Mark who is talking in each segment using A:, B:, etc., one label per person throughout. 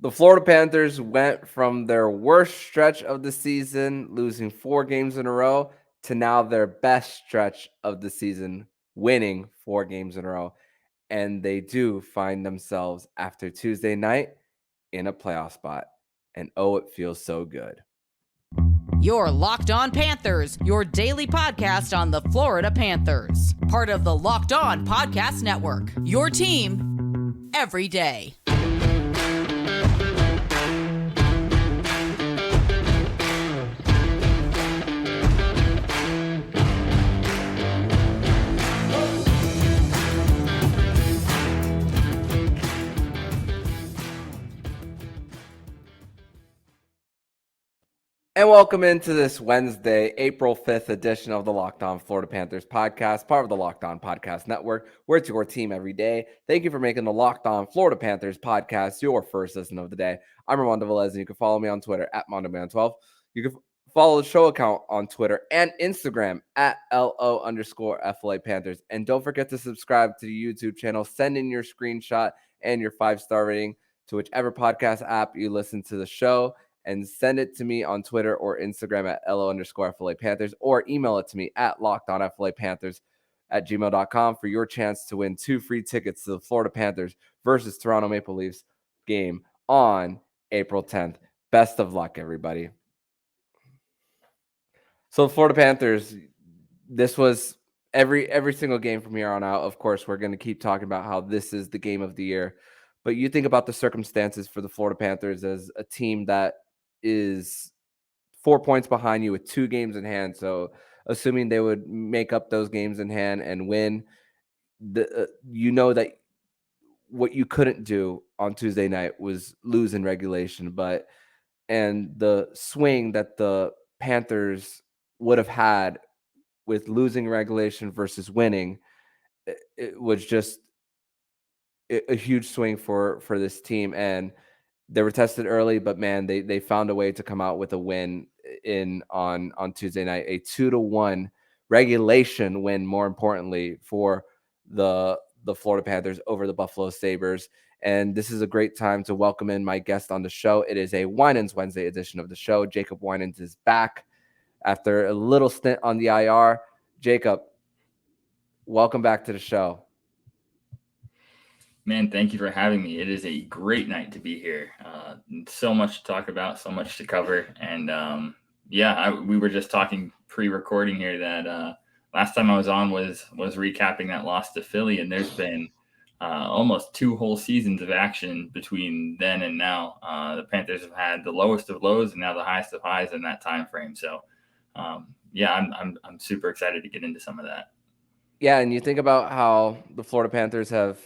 A: The Florida Panthers went from their worst stretch of the season, losing 4 games in a row, to now their best stretch of the season, winning 4 games in a row. And they do find themselves after Tuesday night in a playoff spot. And oh, it feels so good.
B: You're Locked On Panthers, your daily podcast on the Florida Panthers. Part of the Locked On Podcast Network, your team every day.
A: And welcome into this Wednesday, April 5th edition of the Locked On Florida Panthers podcast, part of the Locked On Podcast Network, where it's your team every day. Thank you for making the Locked On Florida Panthers podcast your first listen of the day. I'm Armando Velez, and you can follow me on Twitter at MondoMan12. You can follow the show account on Twitter and Instagram at LO_FLA Panthers. And don't forget to subscribe to the YouTube channel. Send in your screenshot and your 5-star rating to whichever podcast app you listen to the show, and send it to me on Twitter or Instagram at LO_FLA Panthers, or email it to me at LockedOnFLAPanthers@gmail.com for your chance to win 2 free tickets to the Florida Panthers versus Toronto Maple Leafs game on April 10th. Best of luck, everybody. So the Florida Panthers, this was every single game from here on out. Of course, we're going to keep talking about how this is the game of the year. But you think about the circumstances for the Florida Panthers as a team that is 4 points behind you with 2 games in hand. So assuming they would make up those games in hand and win, you know that what you couldn't do on Tuesday night was lose in regulation. And the swing that the Panthers would have had with losing regulation versus winning, it was just a huge swing for this team. And they were tested early, but man, they found a way to come out with a win on Tuesday night, a 2-1 regulation win, more importantly, for the Florida Panthers over the Buffalo Sabres. And this is a great time to welcome in my guest on the show. It is a Winans Wednesday edition of the show. Jacob Winans is back after a little stint on the IR. Jacob, welcome back to the show.
C: Man, thank you for having me. It is a great night to be here. So much to talk about, so much to cover. And we were just talking pre-recording here that last time I was on was recapping that loss to Philly. And there's been almost 2 whole seasons of action between then and now. The Panthers have had the lowest of lows and now the highest of highs in that time frame. So, I'm super excited to get into some of that.
A: Yeah, and you think about how the Florida Panthers have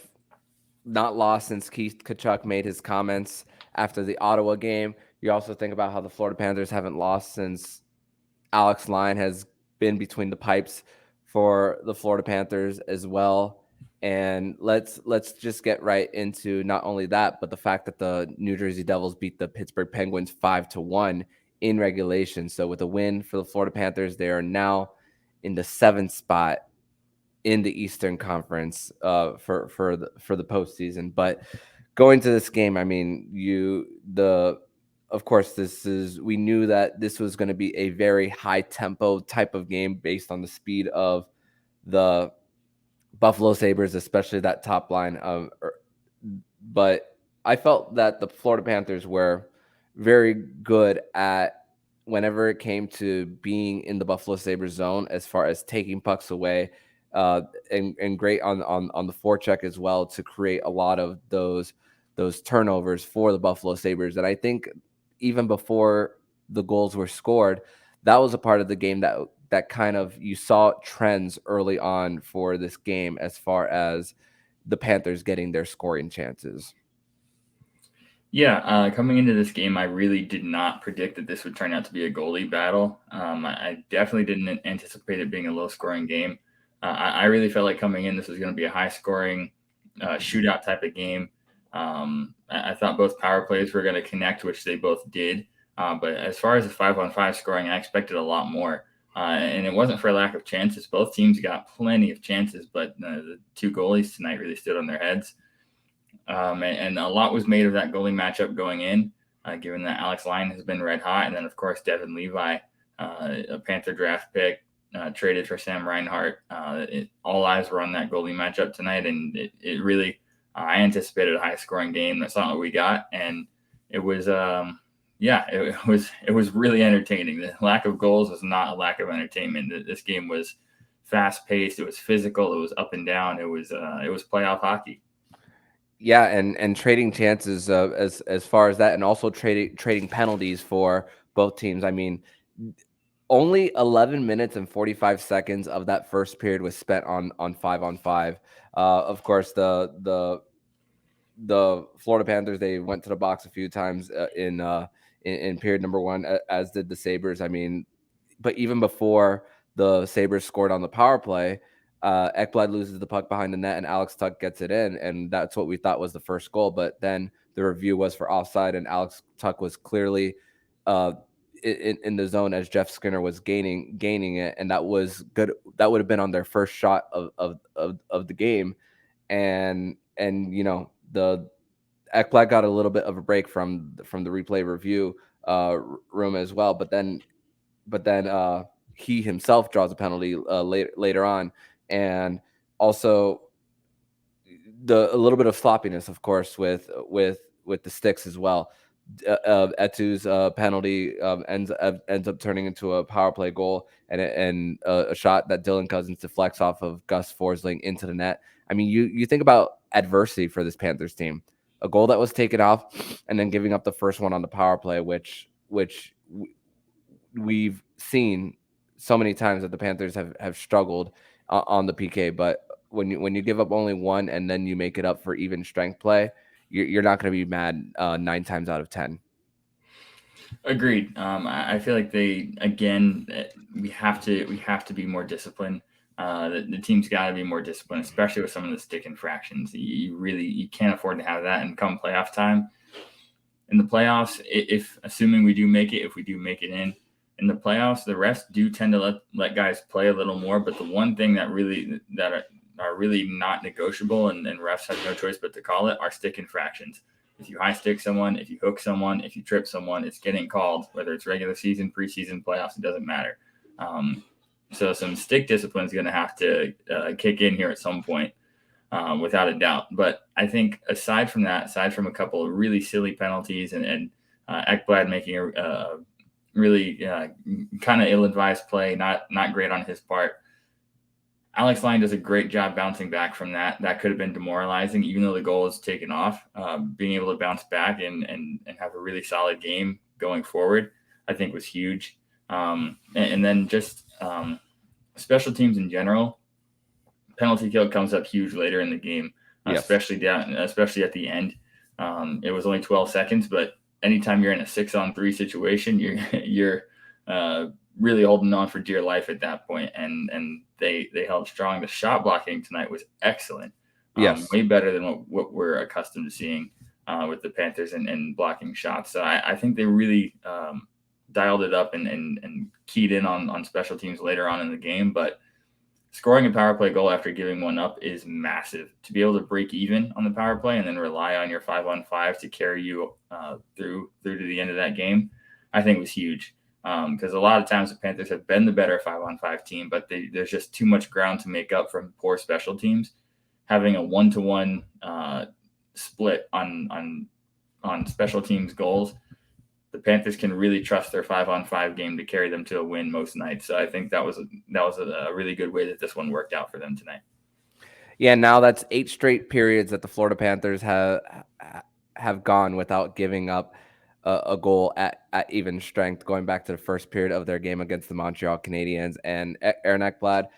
A: not lost since Keith Tkachuk made his comments after the Ottawa game. You also think about how the Florida Panthers haven't lost since Alex Lyon has been between the pipes for the Florida Panthers as well. And let's just get right into not only that, but the fact that the New Jersey Devils beat the Pittsburgh Penguins 5-1 in regulation. So with a win for the Florida Panthers, they are now in the 7th spot in the Eastern Conference for the postseason. But going to this game, I mean, of course, we knew that this was going to be a very high tempo type of game based on the speed of the Buffalo Sabres, especially that top line. But I felt that the Florida Panthers were very good at whenever it came to being in the Buffalo Sabres zone, as far as taking pucks away. And great on the forecheck as well to create a lot of those turnovers for the Buffalo Sabres. And I think even before the goals were scored, that was a part of the game that kind of you saw trends early on for this game as far as the Panthers getting their scoring chances.
C: Yeah, coming into this game, I really did not predict that this would turn out to be a goalie battle. I definitely didn't anticipate it being a low-scoring game. I really felt like coming in, this was going to be a high-scoring shootout type of game. I thought both power plays were going to connect, which they both did. But as far as the 5-on-5 scoring, I expected a lot more. And it wasn't for a lack of chances. Both teams got plenty of chances, but the 2 goalies tonight really stood on their heads. And a lot was made of that goalie matchup going in, given that Alex Lyon has been red hot, and then of course Devon Levi, a Panther draft pick, traded for Sam Reinhart. All eyes were on that goalie matchup tonight, and it really I anticipated a high scoring game. That's not what we got, and it was it was really entertaining. The lack of goals was not a lack of entertainment. This game was fast paced. It was physical. It was up and down. It was playoff hockey.
A: Yeah, and trading chances as far as that, and also trading penalties for both teams. I mean, only 11 minutes and 45 seconds of that first period was spent on 5-on-5. Of course, the Florida Panthers, they went to the box a few times in period number one, as did the Sabres. I mean, but even before the Sabres scored on the power play, Ekblad loses the puck behind the net and Alex Tuch gets it in, and that's what we thought was the first goal. But then the review was for offside, and Alex Tuch was clearly in the zone as Jeff Skinner was gaining it, and that was good. That would have been on their first shot of the game, and the Ekblad got a little bit of a break from the replay review room as well, but then he himself draws a penalty later on, and also a little bit of sloppiness, of course, with the sticks as well. Etu's penalty ends up turning into a power play goal, and a shot that Dylan Cousins deflects off of Gus Forsling into the net. I mean, you think about adversity for this Panthers team. A goal that was taken off, and then giving up the first one on the power play, which we've seen so many times that the Panthers have struggled on the PK. But when you give up only one and then you make it up for even strength play, you're not going to be mad 9 times out of 10.
C: Agreed. I feel like we have to be more disciplined. The team's got to be more disciplined, especially with some of the stick infractions. You can't afford to have that. And come playoff time, in the playoffs, if assuming we do make it, if we do make it in the playoffs, the refs do tend to let guys play a little more. But the one thing that are really not negotiable, and refs have no choice but to call it, are stick infractions. If you high stick someone, if you hook someone, if you trip someone, it's getting called, whether it's regular season, preseason, playoffs, it doesn't matter. So some stick discipline is going to have to kick in here at some point, without a doubt. But I think aside from a couple of really silly penalties and Ekblad making a really kind of ill-advised play, not great on his part, Alex Lyon does a great job bouncing back from that. That could have been demoralizing, even though the goal is taken off. Being able to bounce back and have a really solid game going forward, I think was huge. And then just special teams in general, penalty kill comes up huge later in the game,
A: Yes.
C: especially at the end. It was only 12 seconds, but anytime you're in a 6-on-3 situation, you're really holding on for dear life at that point, and they held strong. The shot blocking tonight was excellent.
A: Yes.
C: Way better than what we're accustomed to seeing with the Panthers and blocking shots. So I think they really dialed it up and keyed in on special teams later on in the game. But scoring a power play goal after giving one up is massive. To be able to break even on the power play and then rely on your 5-on-5 to carry you through to the end of that game, I think was huge. Because a lot of times the Panthers have been the better 5-on-5 team, but there's just too much ground to make up from poor special teams. Having a 1-to-1 split on special teams goals, the Panthers can really trust their 5-on-5 game to carry them to a win most nights. So I think that was a really good way that this one worked out for them tonight.
A: Yeah, now that's 8 straight periods that the Florida Panthers have gone without giving up a goal at even strength, going back to the first period of their game against the Montreal Canadiens, and Aaron Ekblad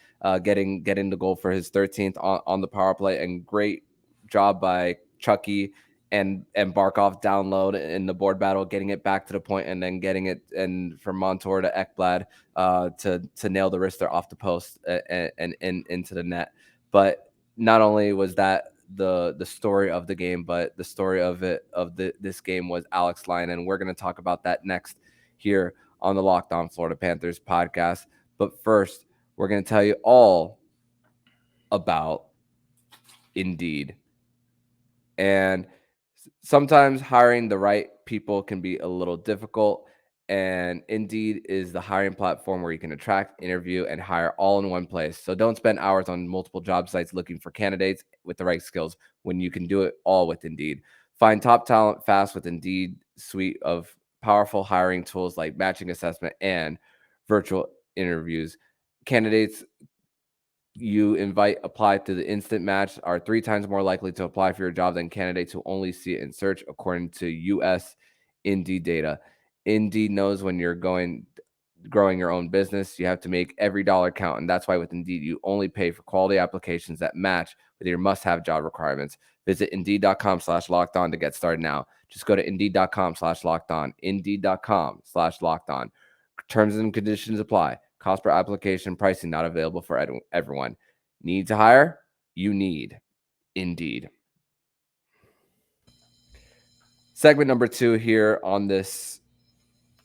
A: getting the goal for his 13th on the power play, and great job by Chucky and Barkov down low in the board battle, getting it back to the point, and then getting it and from Montour to Ekblad to nail the wrister off the post and into the net. But not only was that the story of the game, but the story of this game was Alex Lyon, and we're going to talk about that next here on the Locked On Florida Panthers podcast. But first, we're going to tell you all about Indeed. And sometimes hiring the right people can be a little difficult. And Indeed is the hiring platform where you can attract, interview, and hire all in one place. So don't spend hours on multiple job sites looking for candidates with the right skills when you can do it all with Indeed. Find top talent fast with Indeed suite of powerful hiring tools like matching assessment and virtual interviews. Candidates you invite apply to the instant match are 3 times more likely to apply for your job than candidates who only see it in search, according to U.S. Indeed data. Indeed knows when you're growing your own business, you have to make every dollar count, and that's why with Indeed you only pay for quality applications that match with your must-have job requirements. Visit Indeed.com/locked-on to get started now. Just go to Indeed.com/locked-on. Indeed.com/locked-on. Terms and conditions apply. Cost per application, pricing not available for everyone. Need to hire? You need Indeed. Segment number 2 here on this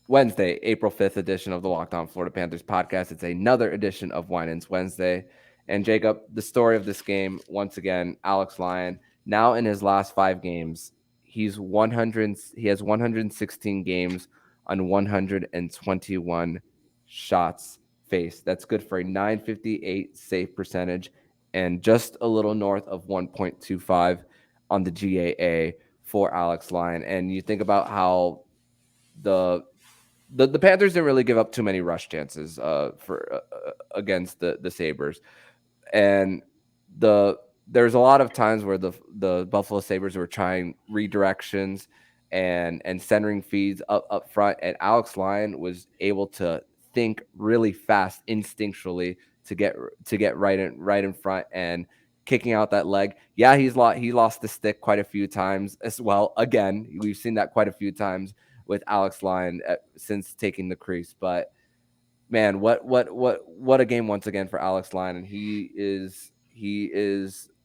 A: Wednesday, April 5th edition of the Locked On Florida Panthers podcast. It's another edition of Winans Wednesday. And Jacob, the story of this game, once again, Alex Lyon, now in his last 5 games, he has 116 games on 121 shots faced. That's good for a .958 save percentage and just a little north of 1.25 on the GAA for Alex Lyon. And you think about how the Panthers didn't really give up too many rush chances for against the Sabres, and there's a lot of times where the Buffalo Sabres were trying redirections and centering feeds up front, and Alex Lyon was able to think really fast instinctually to get right in front and kicking out that leg. Yeah, he lost the stick quite a few times as well. Again, we've seen that quite a few times with Alex Lyon since taking the crease. But man, what a game once again for Alex Lyon, and he is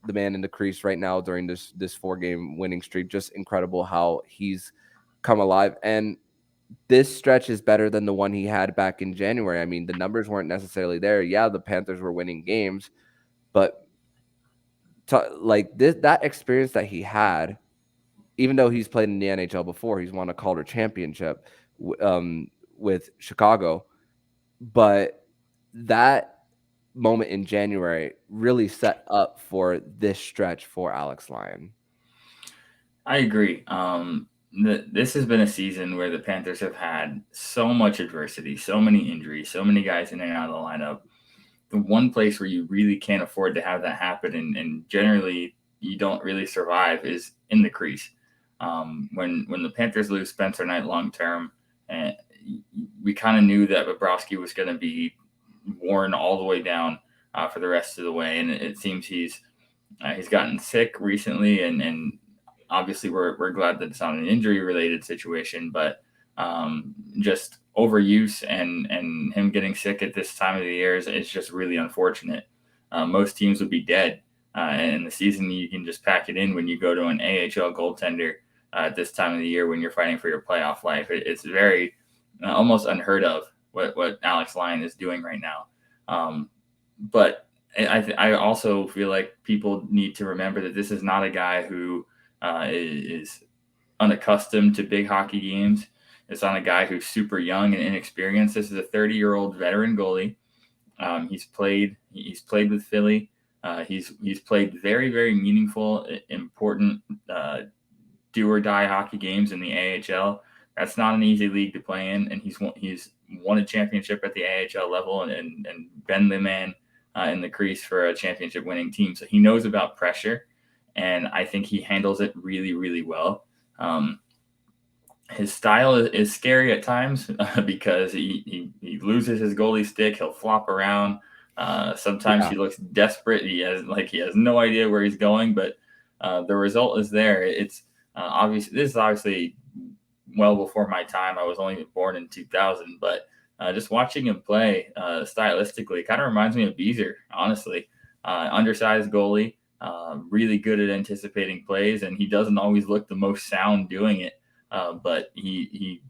A: the man in the crease right now during this 4-game winning streak. Just incredible how he's come alive, and this stretch is better than the one he had back in January. I mean, the numbers weren't necessarily there. Yeah, the Panthers were winning games, but that experience that he had, even though he's played in the NHL before, he's won a Calder championship with Chicago. But that moment in January really set up for this stretch for Alex Lyon.
C: I agree. This has been a season where the Panthers have had so much adversity, so many injuries, so many guys in and out of the lineup. The one place where you really can't afford to have that happen, and generally you don't really survive, is in the crease. When the Panthers lose Spencer Knight long term, and we kind of knew that Bobrovsky was going to be worn all the way down for the rest of the way, and it seems he's gotten sick recently, and obviously we're glad that it's not an injury related situation, but just overuse and him getting sick at this time of the year is just really unfortunate. Most teams would be dead, and the season you can just pack it in when you go to an AHL goaltender at this time of the year when you're fighting for your playoff life. It's very almost unheard of what Alex Lyon is doing right now. But I also feel like people need to remember that this is not a guy who is unaccustomed to big hockey games. It's not a guy who's super young and inexperienced. This is a 30-year-old veteran goalie. He's played with Philly. He's played very, very meaningful, important do or die hockey games in the AHL. That's not an easy league to play in, and he's won a championship at the AHL level and been the man in the crease for a championship winning team. So he knows about pressure, and I think he handles it really, really well. His style is scary at times because he loses his goalie stick. He'll flop around. Sometimes he looks desperate. He has no idea where he's going, but the result is there. It's obvious. This is obviously well before my time. I was only born in 2000, but just watching him play stylistically kind of reminds me of Beezer, honestly. Undersized goalie, really good at anticipating plays, and he doesn't always look the most sound doing it. But he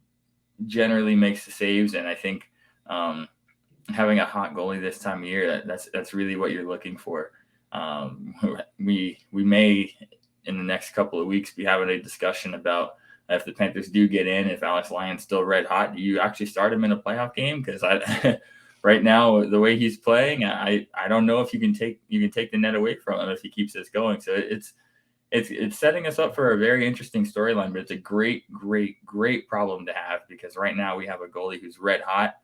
C: generally makes the saves, and I think having a hot goalie this time of year, that's really what you're looking for. We may in the next couple of weeks be having a discussion about if the Panthers do get in, if Alex Lyon's still red hot, do you actually start him in a playoff game? Because I right now, the way he's playing, I don't know if you can take the net away from him if he keeps this going. So it's setting us up for a very interesting storyline, but it's a great problem to have, because right now we have a goalie who's red hot.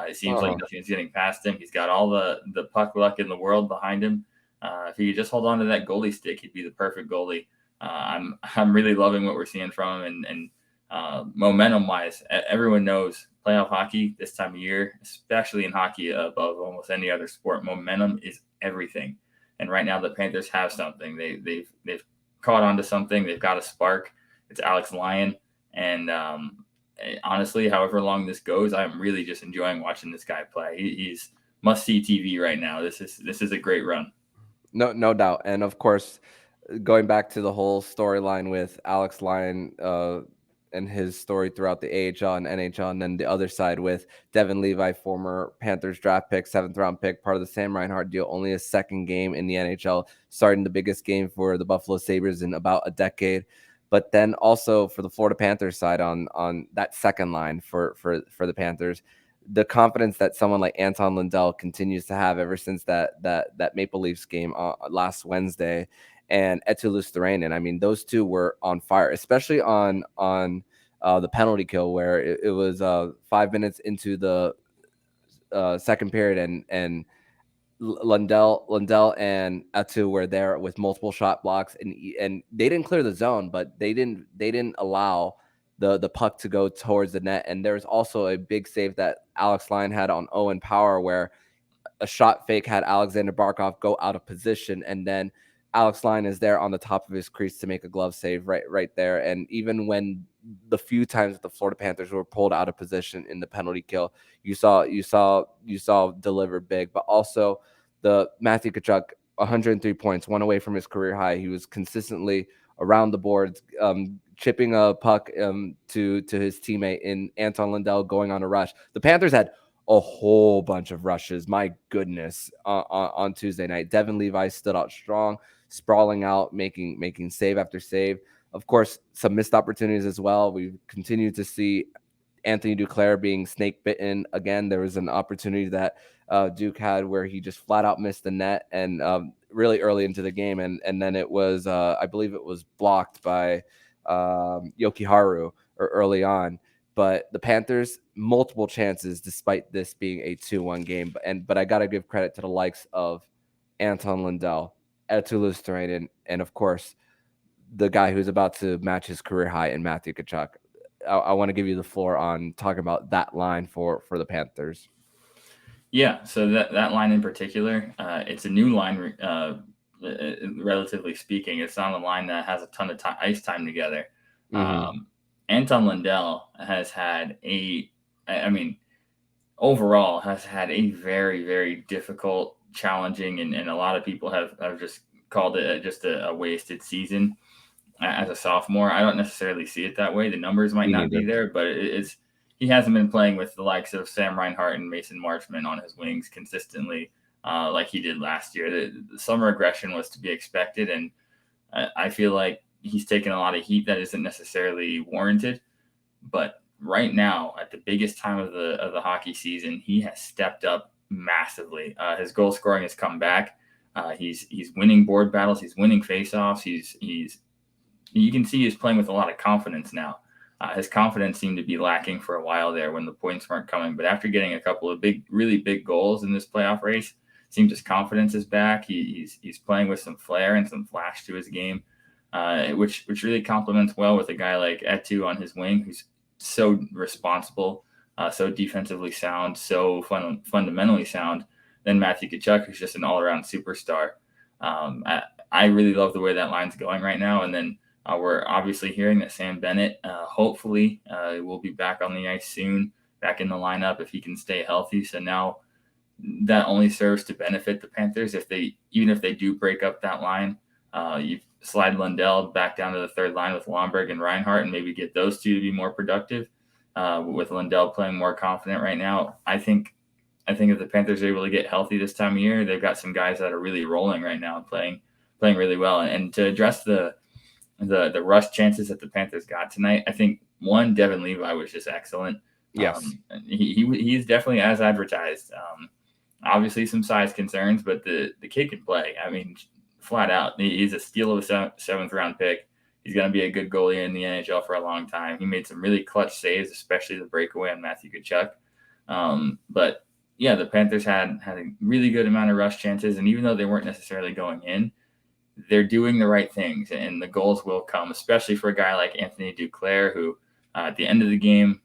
C: It seems like nothing's getting past him. He's got all the puck luck in the world behind him. If he could just hold on to that goalie stick, he'd be the perfect goalie. I'm really loving what we're seeing from him, and momentum wise, everyone knows playoff hockey this time of year, especially in hockey above almost any other sport, momentum is everything. And right now the Panthers have something. They've caught on to something. They've got a spark. It's Alex Lyon. And honestly, however long this goes, I'm really just enjoying watching this guy play. He's must-see TV right now. This is a great run.
A: No doubt. And of course, going back to the whole storyline with Alex Lyon and his story throughout the AHL and NHL, and then the other side with Devon Levi, former Panthers draft pick, 7th-round pick, part of the Sam Reinhart deal, only his second game in the NHL, starting the biggest game for the Buffalo Sabres in about a decade. But then also for the Florida Panthers side on that second line for the Panthers, the confidence that someone like Anton Lundell continues to have ever since that Maple Leafs game last Wednesday, and Eetu Luostarinen. I mean, those two were on fire, especially on the penalty kill, where it was 5 minutes into the second period, and Lundell and Eetu were there with multiple shot blocks, and they didn't clear the zone, but they didn't allow the puck to go towards the net. And there's also a big save that Alex Lyon had on Owen Power, where a shot fake had Alexander Barkov go out of position, and then Alex Lyon is there on the top of his crease to make a glove save right there. And even when the few times the Florida Panthers were pulled out of position in the penalty kill, you saw deliver big. But also the Matthew Tkachuk, 103 points, one away from his career high. He was consistently around the boards, chipping a puck to his teammate in Anton Lundell going on a rush. The Panthers had a whole bunch of rushes. My goodness, on Tuesday night, Devon Levi stood out strong, sprawling out, making save after save. Of course, some missed opportunities as well. We continue to see Anthony Duclair being snake bitten again. There was an opportunity that Duke had where he just flat out missed the net, and really early into the game, and then it was I believe it was blocked by Yoki-Haru early on. But the Panthers, multiple chances despite this being a 2-1 game. But I got to give credit to the likes of Anton Lundell, Eetu Luostarinen, and of course, the guy who's about to match his career high in Matthew Tkachuk. I want to give you the floor on talking about that line for the Panthers.
C: Yeah, so that line in particular, it's a new line, relatively speaking. It's not a line that has a ton of ice time together. Mm-hmm. Anton Lundell has had overall has had a very, very difficult, challenging, and a lot of people have just called it just a wasted season as a sophomore. I don't necessarily see it that way. The numbers might not be there, but he hasn't been playing with the likes of Sam Reinhart and Mason Marchment on his wings consistently like he did last year. Some regression was to be expected, and I feel like he's taken a lot of heat that isn't necessarily warranted. But right now, at the biggest time of the hockey season, he has stepped up massively. His goal scoring has come back. He's winning board battles. He's winning faceoffs. You can see he's playing with a lot of confidence now. His confidence seemed to be lacking for a while there when the points weren't coming. But after getting a couple of really big goals in this playoff race, it seems his confidence is back. He's playing with some flair and some flash to his game, which really complements well with a guy like Eetu on his wing, who's so responsible, so defensively sound, so fundamentally sound. Then Matthew Tkachuk, who's just an all-around superstar. I really love the way that line's going right now. And then we're obviously hearing that Sam Bennett, hopefully, will be back on the ice soon, back in the lineup if he can stay healthy. So now that only serves to benefit the Panthers. Even if they do break up that line, you slide Lundell back down to the third line with Lomberg and Reinhart and maybe get those two to be more productive. With Lundell playing more confident right now, I think if the Panthers are able to get healthy this time of year, they've got some guys that are really rolling right now and playing really well. And to address the the rush chances that the Panthers got tonight, I think one, Devon Levi was just excellent.
A: Yes.
C: He's definitely as advertised. Obviously some size concerns, but the kid can play. I mean, flat out, he's a steal of a seventh round pick. He's going to be a good goalie in the NHL for a long time. He made some really clutch saves, especially the breakaway on Matthew Tkachuk. But yeah, the Panthers had a really good amount of rush chances, and even though they weren't necessarily going in, they're doing the right things, and the goals will come, especially for a guy like Anthony Duclair, who at the end of the game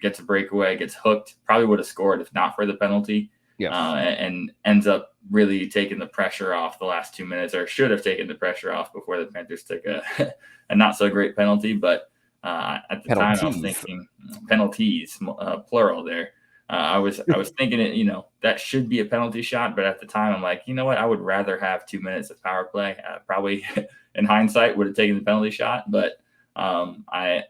C: gets a breakaway, gets hooked, probably would have scored if not for the penalty.
A: Yes.
C: And ends up really taking the pressure off the last 2 minutes, or should have taken the pressure off before the Panthers took a not so great penalty. But at the time, I was thinking penalties, plural there. I was thinking it, that should be a penalty shot, but at the time I'm like, you know what? I would rather have 2 minutes of power play. Probably in hindsight would have taken the penalty shot, but I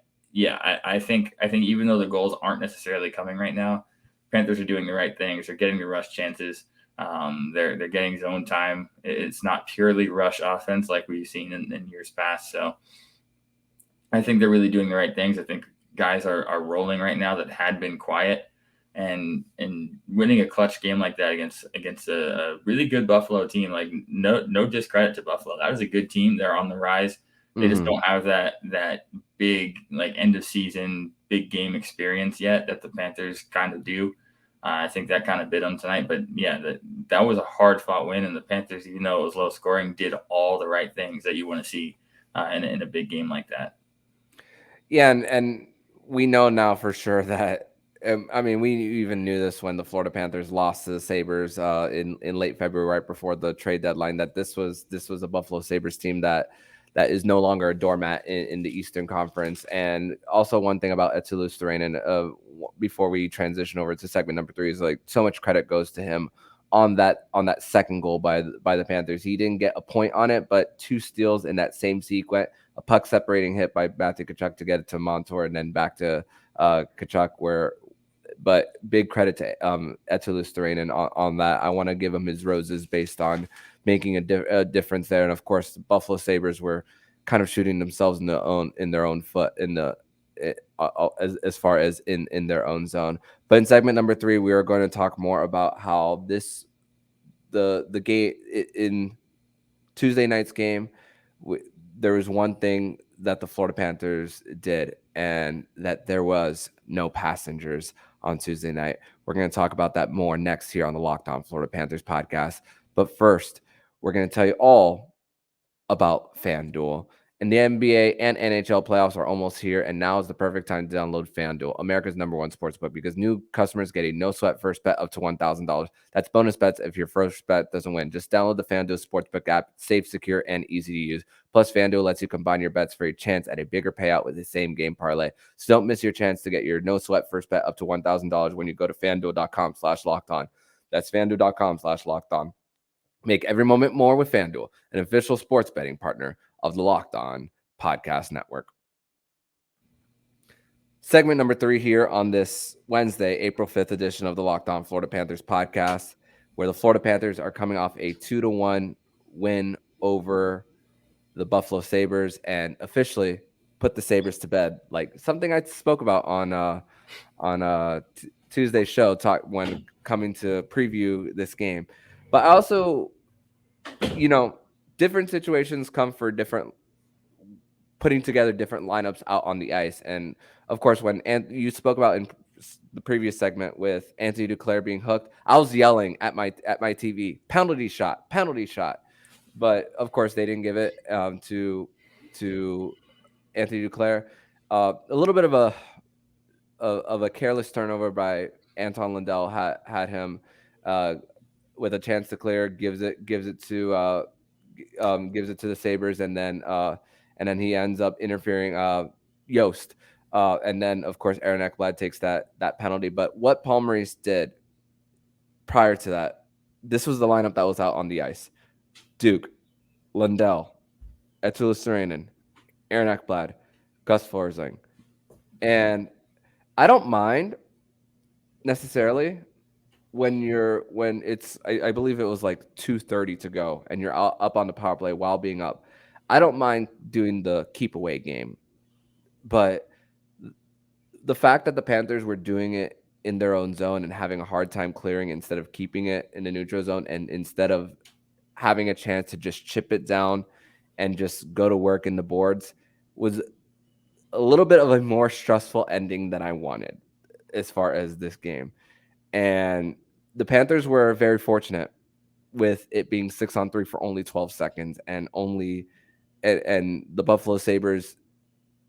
C: think even though the goals aren't necessarily coming right now, Panthers are doing the right things. They're getting the rush chances. They're getting zone time. It's not purely rush offense like we've seen in years past. So I think they're really doing the right things. I think guys are rolling right now that had been quiet, and winning a clutch game like that against a really good Buffalo team. Like no discredit to Buffalo. That was a good team. They're on the rise. They just don't have that big like end of season big game experience yet that the Panthers kind of do. I think that kind of bit them tonight. But yeah, that was a hard fought win, and the Panthers, even though it was low scoring, did all the right things that you want to see in a big game like that.
A: Yeah, and we know now for sure that. I mean, we even knew this when the Florida Panthers lost to the Sabres in late February, right before the trade deadline, that this was a Buffalo Sabres team that is no longer a doormat in the Eastern Conference. And also one thing about Eetu Luostarinen, before we transition over to segment number 3, is like so much credit goes to him on that second goal by the Panthers. He didn't get a point on it, but 2 steals in that same sequence, a puck separating hit by Matthew Tkachuk to get it to Montour, and then back to Tkachuk, but big credit to Eetu Luostarinen on that. I want to give him his roses based on making a difference there. And of course, the Buffalo Sabres were kind of shooting themselves in their own foot as far as in their own zone. But in segment number 3, we are going to talk more about how the game in Tuesday night's game. There was one thing that the Florida Panthers did, and that there was no passengers on Tuesday night. We're going to talk about that more next here on the Locked On Florida Panthers podcast. But first, we're going to tell you all about FanDuel. And the NBA and NHL playoffs are almost here, and now is the perfect time to download FanDuel, America's #1 sportsbook, because new customers get a no-sweat first bet up to $1,000. That's bonus bets if your first bet doesn't win. Just download the FanDuel Sportsbook app. It's safe, secure, and easy to use. Plus, FanDuel lets you combine your bets for a chance at a bigger payout with the same game parlay. So don't miss your chance to get your no-sweat first bet up to $1,000 when you go to FanDuel.com/lockedon. That's FanDuel.com/lockedon. Make every moment more with FanDuel, an official sports betting partner of the Locked On Podcast Network. Segment number 3 here on this Wednesday, April 5th edition of the Locked On Florida Panthers podcast, where the Florida Panthers are coming off a 2-1 win over the Buffalo Sabres and officially put the Sabres to bed. Like something I spoke about on Tuesday's show, when coming to preview this game. But I also, different situations come for putting together different lineups out on the ice. And of course, when you spoke about in the previous segment with Anthony Duclair being hooked, I was yelling at my TV, penalty shot. But of course, they didn't give it to Anthony Duclair. A little bit of a careless turnover by Anton Lundell had him with a chance to clear, gives it to the Sabres, and then he ends up interfering Yost, and then of course Aaron Ekblad takes that penalty. But what Paul Maurice did prior to that, this was the lineup that was out on the ice: Duke, Lundell, Eetu Luostarinen, Aaron Ekblad, Gus Forsling. And I don't mind necessarily when it's I believe it was like 2:30 to go and you're up on the power play while being up. I don't mind doing the keep away game, but the fact that the Panthers were doing it in their own zone and having a hard time clearing instead of keeping it in the neutral zone, and instead of having a chance to just chip it down and just go to work in the boards, was a little bit of a more stressful ending than I wanted as far as this game. And the Panthers were very fortunate with it being 6-on-3 for only 12 seconds, and the Buffalo Sabres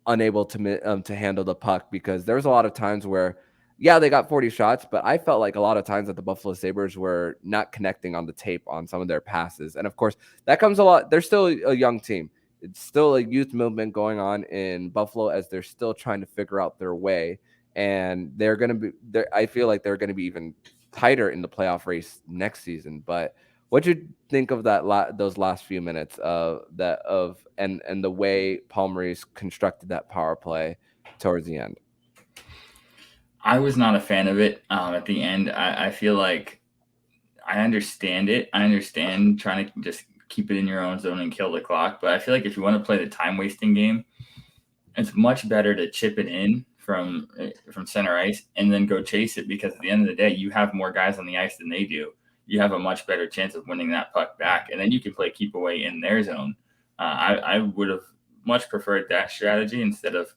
A: unable to handle the puck, because there was a lot of times where, yeah, they got 40 shots, but I felt like a lot of times that the Buffalo Sabres were not connecting on the tape on some of their passes. And of course, that comes a lot. They're still a young team. It's still a youth movement going on in Buffalo as they're still trying to figure out their way. And they're going to be there. I feel like they're going to be even tighter in the playoff race next season. But what do you think of those last few minutes and the way Paul Maurice constructed that power play towards the end?
C: I was not a fan of it at the end. I feel like I understand it. I understand trying to just keep it in your own zone and kill the clock. But I feel like if you want to play the time wasting game, it's much better to chip it in from center ice and then go chase it, because at the end of the day, you have more guys on the ice than they do. You have a much better chance of winning that puck back, and then you can play keep away in their zone. I would have much preferred that strategy instead of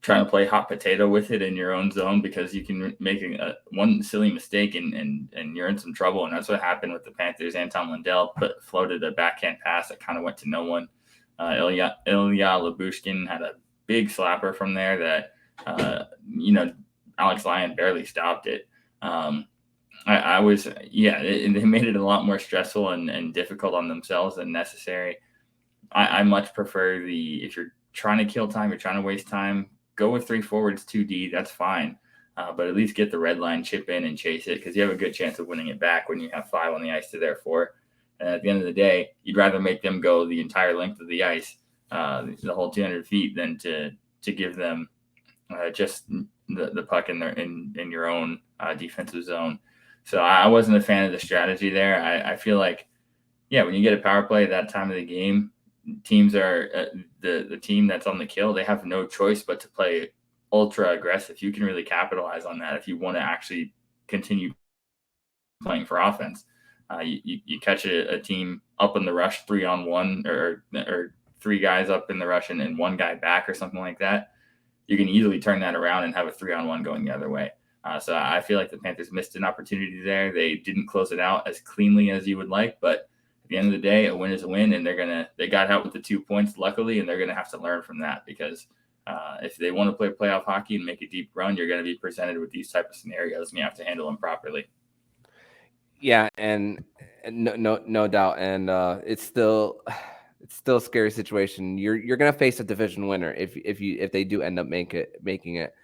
C: trying to play hot potato with it in your own zone, because you can make one silly mistake and you're in some trouble. And that's what happened with the Panthers. Anton Lundell floated a backhand pass that kind of went to no one. Ilya Lyubushkin had a big slapper from there that, Alex Lyon barely stopped it. They made it a lot more stressful and difficult on themselves than necessary. I much prefer if you're trying to kill time, you're trying to waste time, go with 3 forwards, 2D, that's fine. But at least get the red line, chip in, and chase it, because you have a good chance of winning it back when you have 5 on the ice to their 4. And at the end of the day, you'd rather make them go the entire length of the ice, the whole 200 feet, than to give them just the puck in your own defensive zone. So I wasn't a fan of the strategy there. I feel like, when you get a power play at that time of the game, teams are the team that's on the kill. They have no choice but to play ultra aggressive. You can really capitalize on that if you want to actually continue playing for offense. You catch a team up in the rush 3-on-1 or 3 guys up in the rush and 1 guy back or something like that. You can easily turn that around and have a 3-on-1 going the other way. So I feel like the Panthers missed an opportunity there. They didn't close it out as cleanly as you would like, but at the end of the day, a win is a win, and they got out with the 2 points, luckily, and they're going to have to learn from that, because if they want to play playoff hockey and make a deep run, you're going to be presented with these type of scenarios, and you have to handle them properly.
A: Yeah, and no doubt, and it's still a scary situation. You're going to face a division winner if they do end up making it.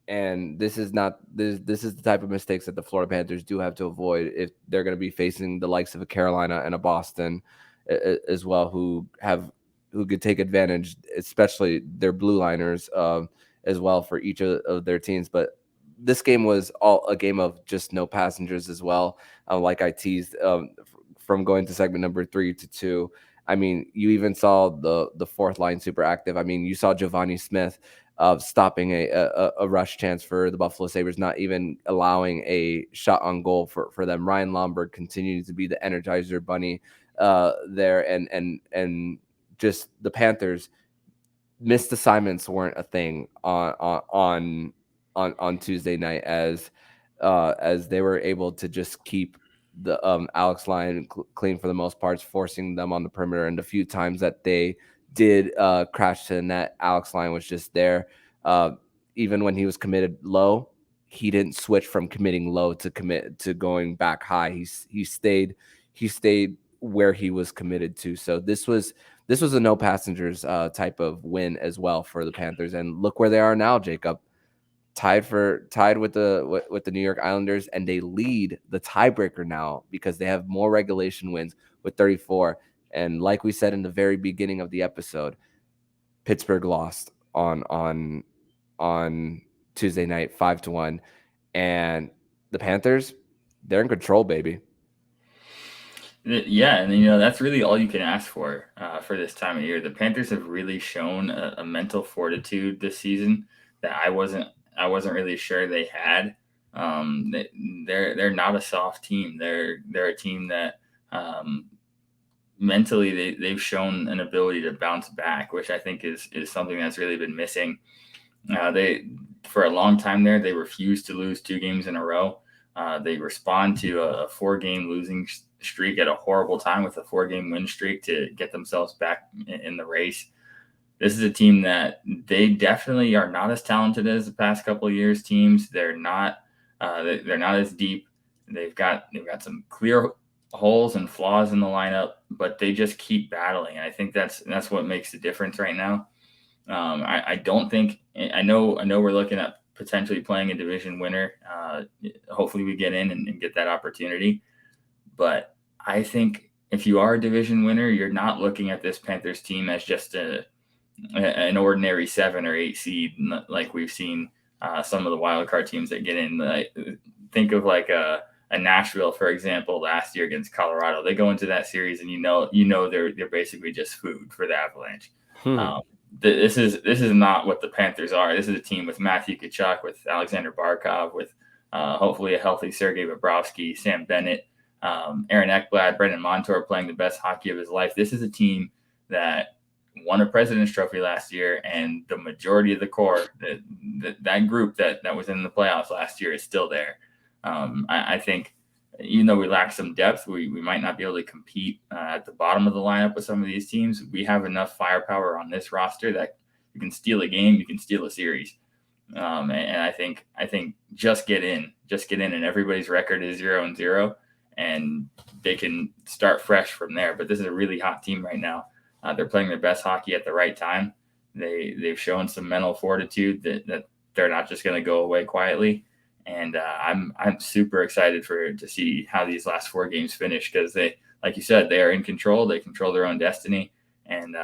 A: And this is the type of mistakes that the Florida Panthers do have to avoid if they're going to be facing the likes of a Carolina and a Boston as well, who could take advantage, especially their blue liners as well, for each of their teams. But this game was all a game of just no passengers as well. Like I teased from going to segment number 3 to 2. I mean, you even saw the fourth line super active. I mean, you saw Giovanni Smith stopping a rush chance for the Buffalo Sabres, not even allowing a shot on goal for them. Ryan Lomberg continues to be the Energizer Bunny there, and just the Panthers missed assignments weren't a thing on Tuesday night, as they were able to just keep the Alex Lyon clean for the most parts, forcing them on the perimeter. And the few times that they did crash to the net, Alex Lyon was just there. Even when he was committed low, he didn't switch from committing low to going back high. He stayed where he was committed to. So this was a no passengers type of win as well for the Panthers. And look where they are now, Jacob. Tied with the New York Islanders, and they lead the tiebreaker now because they have more regulation wins with 34. And like we said in the very beginning of the episode, Pittsburgh lost on Tuesday night 5-1, and the Panthers, they're in control, baby.
C: Yeah, and that's really all you can ask for this time of year. The Panthers have really shown a mental fortitude this season that I wasn't really sure they had. They're not a soft team. They're a team that mentally they've shown an ability to bounce back, which I think is something that's really been missing. They for a long time there they refused to lose 2 games in a row. They respond to a 4-game losing streak at a horrible time with a 4-game win streak to get themselves back in the race. This is a team that they definitely are not as talented as the past couple of years teams. They're not as deep. They've got some clear holes and flaws in the lineup, but they just keep battling. And I think that's what makes the difference right now. I don't think I know we're looking at potentially playing a division winner. Hopefully we get in and get that opportunity. But I think if you are a division winner, you're not looking at this Panthers team as just an ordinary 7 or 8 seed like we've seen some of the wild card teams that get in. Think of like a Nashville, for example, last year against Colorado. They go into that series and they're basically just food for the Avalanche. This is not what the Panthers are. This is a team with Matthew Tkachuk, with Alexander Barkov, with hopefully a healthy Sergei Bobrovsky, Sam Bennett, Aaron Ekblad, Brendan Montour playing the best hockey of his life. This is a team that won a President's Trophy last year, and the majority of the core, that group that was in the playoffs last year, is still there. I think even though we lack some depth, we might not be able to compete at the bottom of the lineup with some of these teams. We have enough firepower on this roster that you can steal a game, you can steal a series. And I think just get in, and everybody's record is 0-0, and they can start fresh from there. But this is a really hot team right now. They're playing their best hockey at the right time. They've shown some mental fortitude that they're not just going to go away quietly. And I'm super excited to see how these last 4 games finish, because they, like you said, they are in control. They control their own destiny. And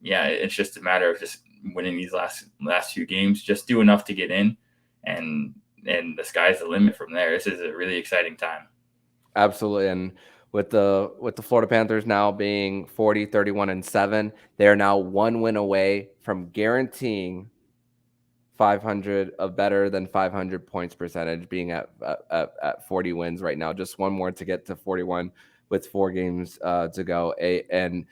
C: it's just a matter of just winning these last few games. Just do enough to get in, and the sky's the limit from there. This is a really exciting time.
A: Absolutely. And with the Florida Panthers now being 40, 31-7, they are now 1 win away from guaranteeing 500 of better than 500 points percentage, being at 40 wins right now. Just one more to get to 41 with 4 games to go. And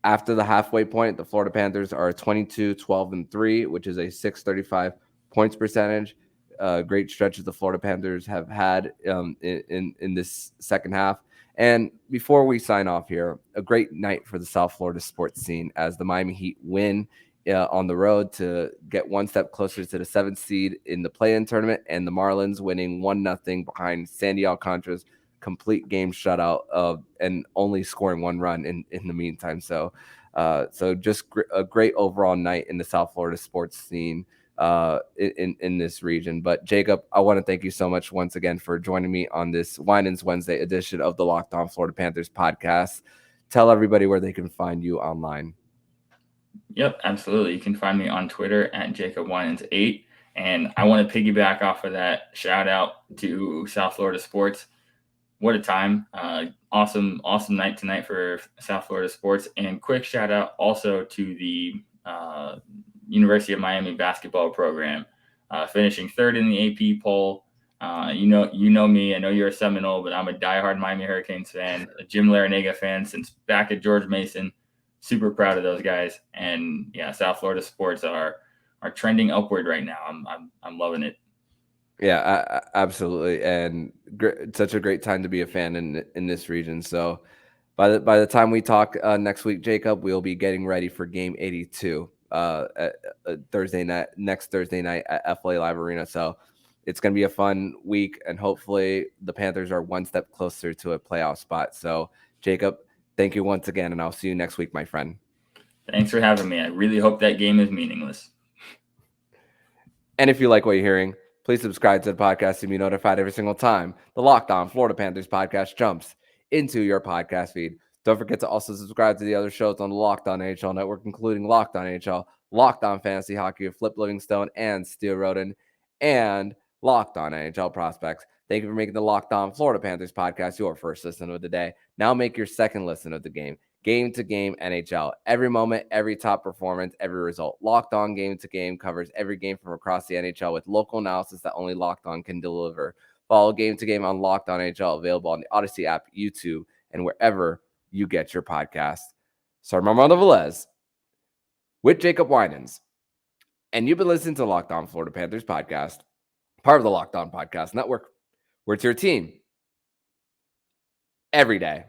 A: after the halfway point, the Florida Panthers are 22-12-3, which is a .635 points percentage. Great stretch that the Florida Panthers have had in this second half. And before we sign off here, a great night for the South Florida sports scene as the Miami Heat win on the road to get one step closer to the 7th seed in the play-in tournament, and the Marlins winning 1-0 behind Sandy Alcantara's complete game shutout and only scoring 1 run in the meantime. So just a great overall night in the South Florida sports scene in this region. But Jacob, I want to thank you so much once again for joining me on this Winans Wednesday edition of the Locked On Florida Panthers podcast. Tell everybody where they can find you online.
C: Yep, absolutely. You can find me on Twitter at Jacob Winans 8. And I want to piggyback off of that shout out to South Florida sports. What a time. Awesome night tonight for South Florida sports. And quick shout out also to the University of Miami basketball program, finishing 3rd in the AP poll. You know me. I know you're a Seminole, but I'm a diehard Miami Hurricanes fan, a Jim Larinaga fan since back at George Mason. Super proud of those guys. And yeah, South Florida sports are trending upward right now. I'm loving it.
A: Yeah, absolutely. And such a great time to be a fan in this region. So by the time we talk next week, Jacob, we'll be getting ready for game 82 next Thursday night at FLA Live Arena. So it's going to be a fun week, and hopefully the Panthers are one step closer to a playoff spot. So Jacob, thank you once again, and I'll see you next week, my friend.
C: Thanks for having me. I really hope that game is meaningless.
A: And if you like what you're hearing, please subscribe to the podcast to be notified every single time the Locked On Florida Panthers podcast jumps into your podcast feed. Don't forget to also subscribe to the other shows on the Locked On NHL network, including Locked On NHL, Locked On Fantasy Hockey with Flip Livingstone and Steele Roden, and Locked On NHL Prospects. Thank you for making the Locked On Florida Panthers podcast your first listen of the day. Now make your second listen of the game. Game to Game NHL. Every moment, every top performance, every result. Locked On Game to Game covers every game from across the NHL with local analysis that only Locked On can deliver. Follow Game to Game on Locked On NHL, available on the Odyssey app, YouTube, and wherever you get your podcast. So I'm Armando Velez with Jacob Winans, and you've been listening to Locked On Florida Panthers podcast, part of the Locked On Podcast Network, where it's your team every day.